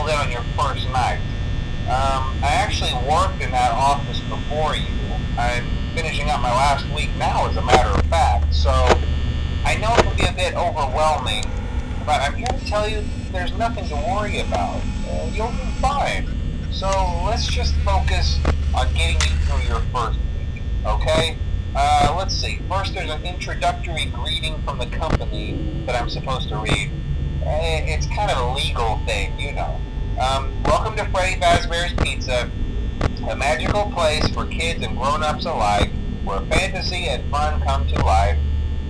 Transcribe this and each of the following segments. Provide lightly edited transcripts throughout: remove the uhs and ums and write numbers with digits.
settled in on your first night. I actually worked in that office before you. I'm finishing up my last week now, as a matter of fact, so I know it can be a bit overwhelming, but I'm here to tell you there's nothing to worry about. You'll be fine. So let's just focus on getting you through your first week, okay? Let's see. First, there's an introductory greeting from the company that I'm supposed to read. It's kind of a legal thing, you know. Welcome to Freddy Fazbear's Pizza, a magical place for kids and grown-ups alike, where fantasy and fun come to life.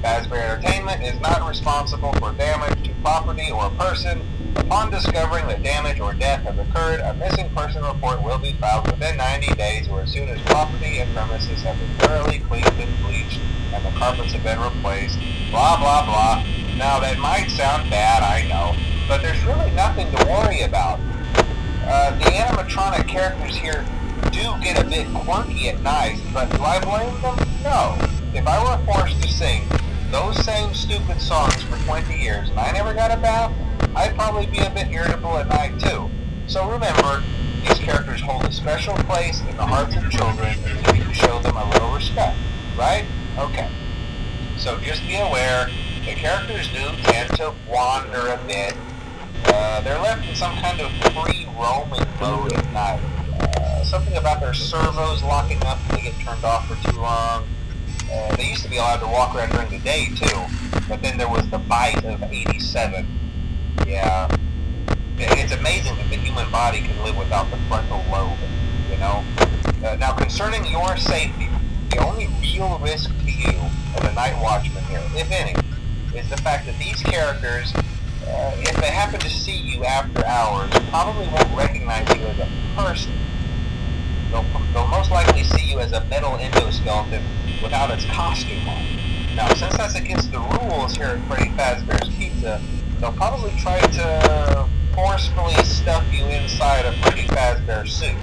Fazbear Entertainment is not responsible for damage to property or person. Upon discovering that damage or death has occurred, a missing person report will be filed within 90 days or as soon as property and premises have been thoroughly cleaned and bleached and the carpets have been replaced. Blah, blah, blah. Now, that might sound bad, I know, but there's really nothing to worry about. The animatronic characters here do get a bit quirky at night, but do I blame them? No. If I were forced to sing those same stupid songs for 20 years and I never got a bath, I'd probably be a bit irritable at night too. So remember, these characters hold a special place in the hearts of children and you need to show them a little respect, right? Okay. So just be aware, the characters do tend to wander a bit. They're left in some kind of free roaming mode at night. Something about their servos locking up when they get turned off for too long. They used to be allowed to walk around during the day too, but then there was the bite of 87. Yeah, it's amazing that the human body can live without the frontal lobe, you know? Now, concerning your safety, the only real risk to you as a night watchman here, if any, is the fact that these characters, if they happen to see you after hours, probably won't recognize you as a person. They'll most likely see you as a metal endoskeleton without its costume on. Now, since that's against the rules here at Freddy Fazbear's Pizza, they'll probably try to forcefully stuff you inside a Freddy Fazbear suit.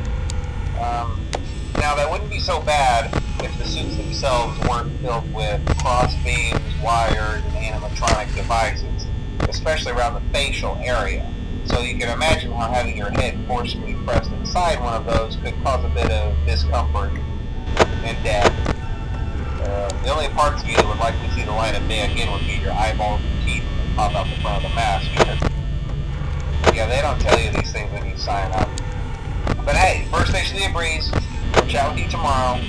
Now, that wouldn't be so bad if the suits themselves weren't filled with cross beams, wires, and animatronic devices, especially around the facial area. So you can imagine how having your head forcefully pressed inside one of those could cause a bit of discomfort and death. The only parts of you that would likely see the light of day again would be your eyeballs and teeth that pop out the front of the mask. Yeah, they don't tell you these things when you sign up. But hey, first station of the breeze. We'll chat with you tomorrow.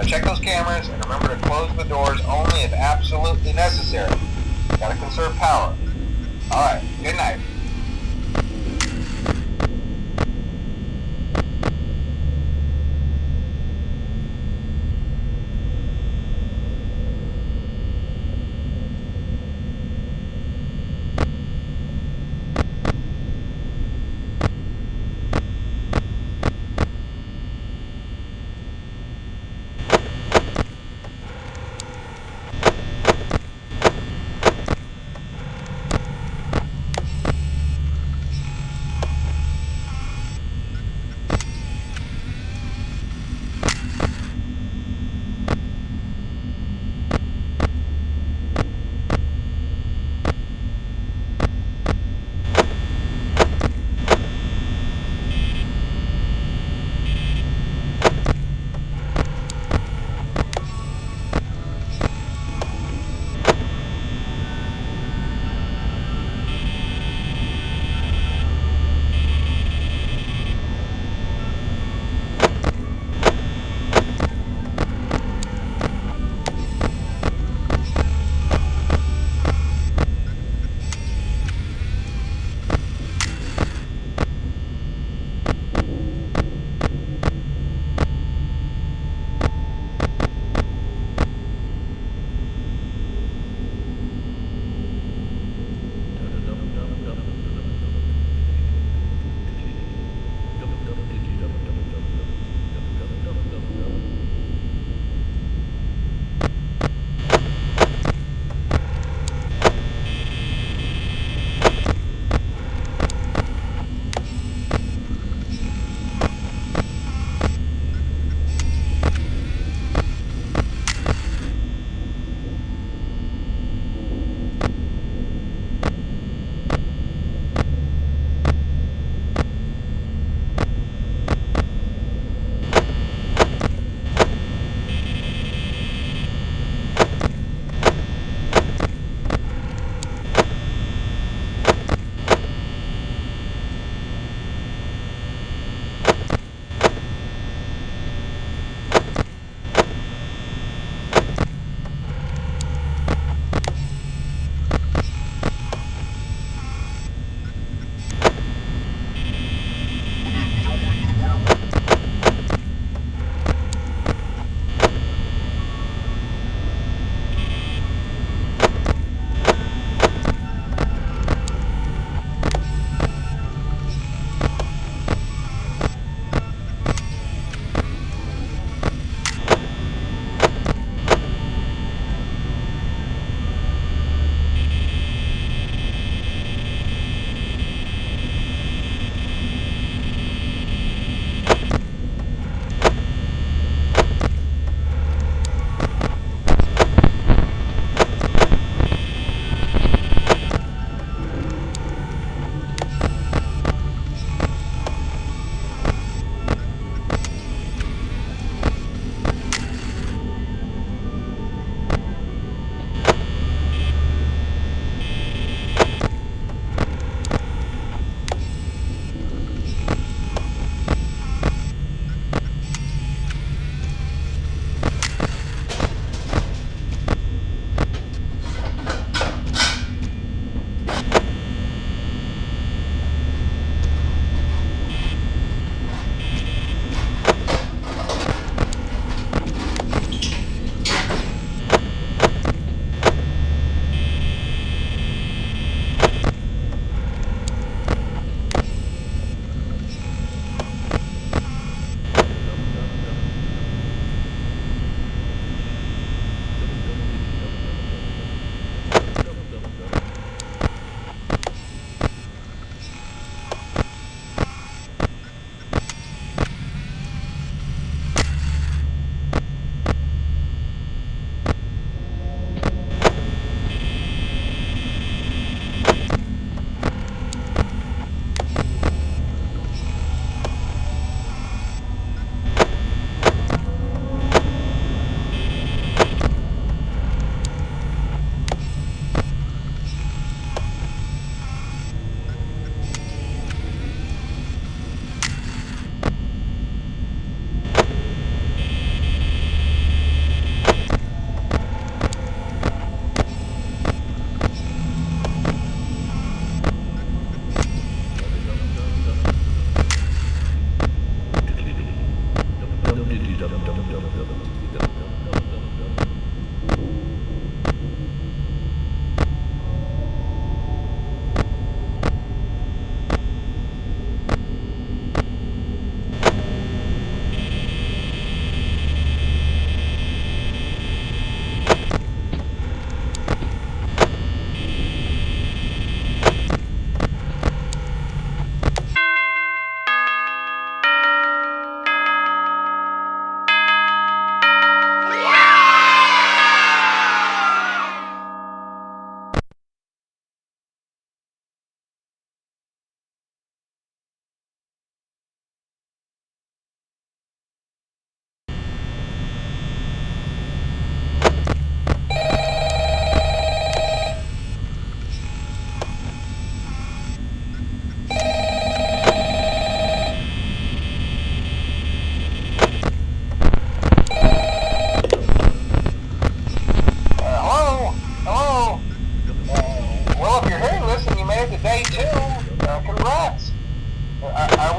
Check those cameras and remember to close the doors only if absolutely necessary. Gotta conserve power. Alright, good night.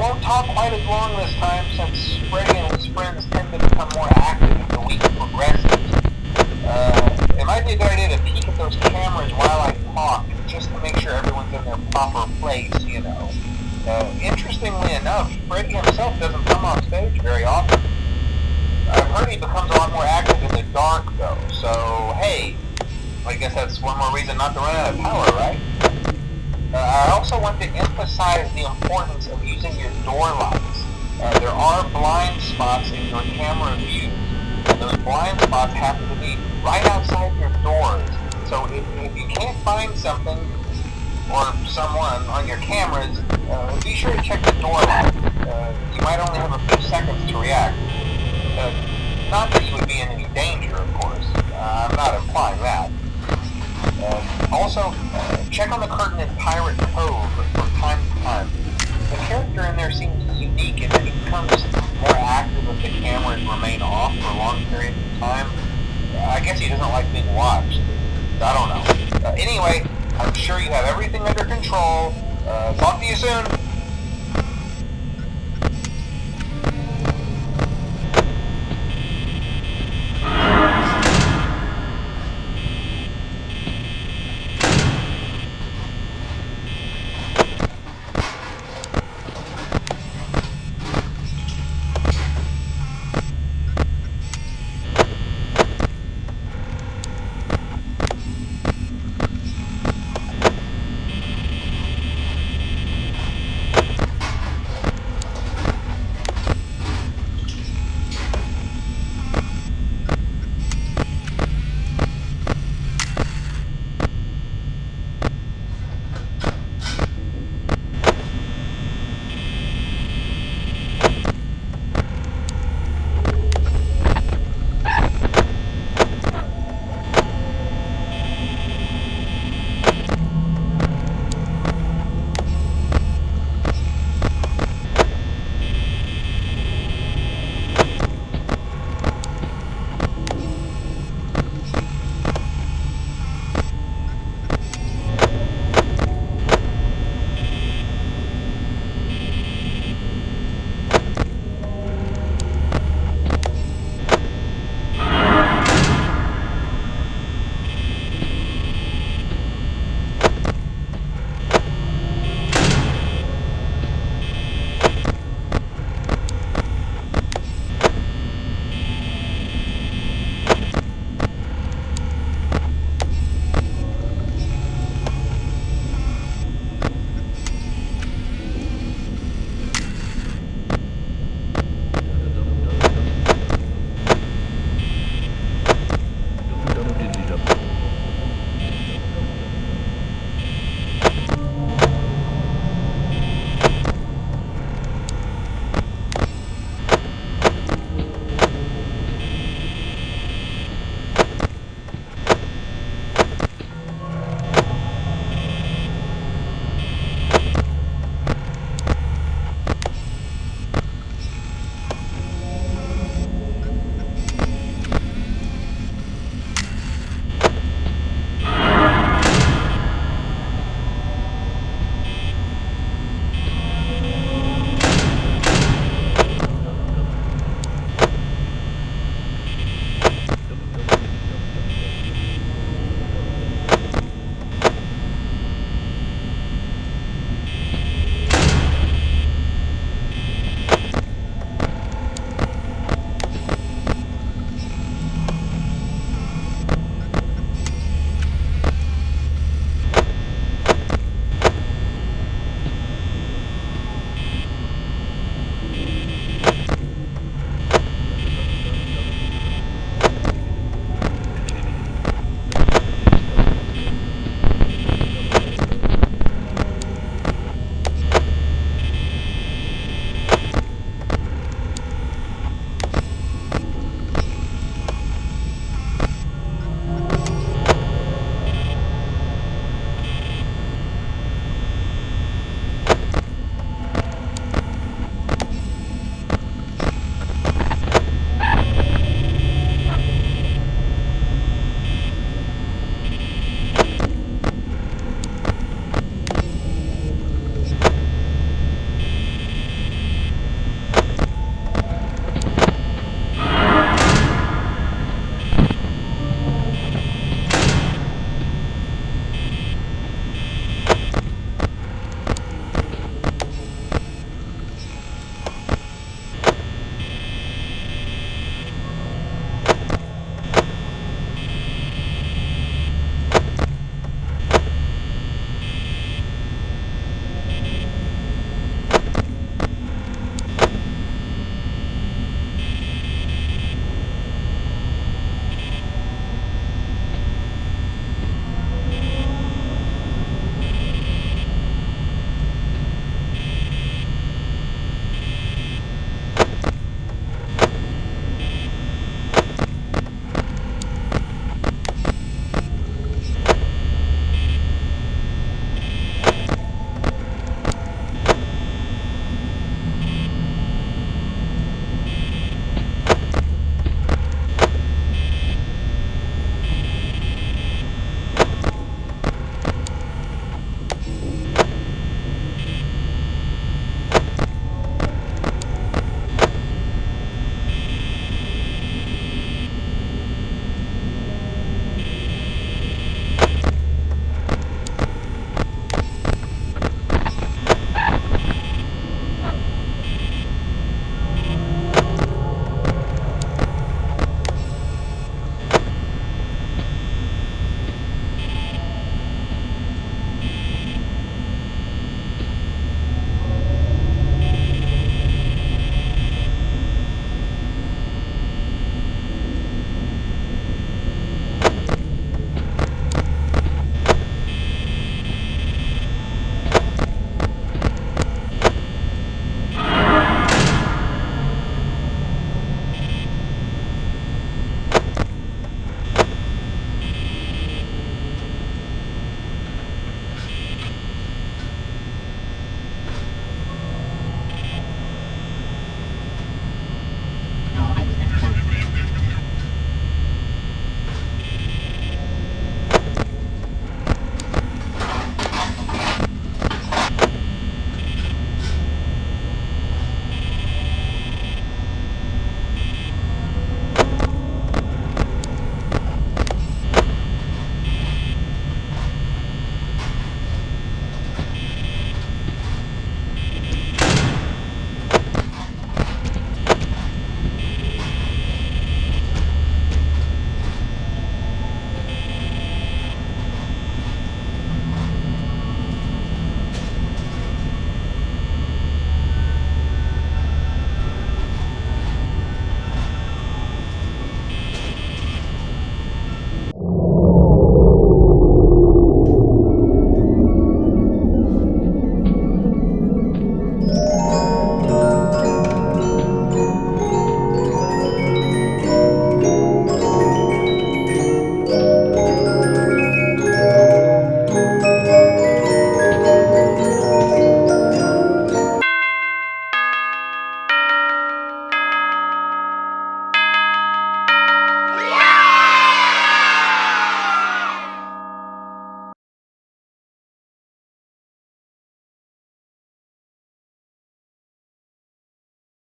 won't talk quite as long this time since Freddy and his friends tend to become more active as the week progresses. It might be a good idea to peek at those cameras while I talk, just to make sure everyone's in their proper place, you know. Interestingly enough, Freddy himself doesn't come off stage very often. I've heard he becomes a lot more active in the dark, though, so hey, I guess that's one more reason not to run out of power, right? I also want to emphasize the importance of using your door lights. There are blind spots in your camera view, and those blind spots happen to be right outside your doors. So if you can't find something or someone on your cameras, be sure to check the door light. You might only have a few seconds to react. Not that you would be in any danger, of course. I'm not implying that. Also, check on the curtain in Pirate Cove from time to time. The character in there seems unique in that he becomes more active if the cameras remain off for long periods of time. I guess he doesn't like being watched. I don't know. Anyway, I'm sure you have everything under control. Talk to you soon.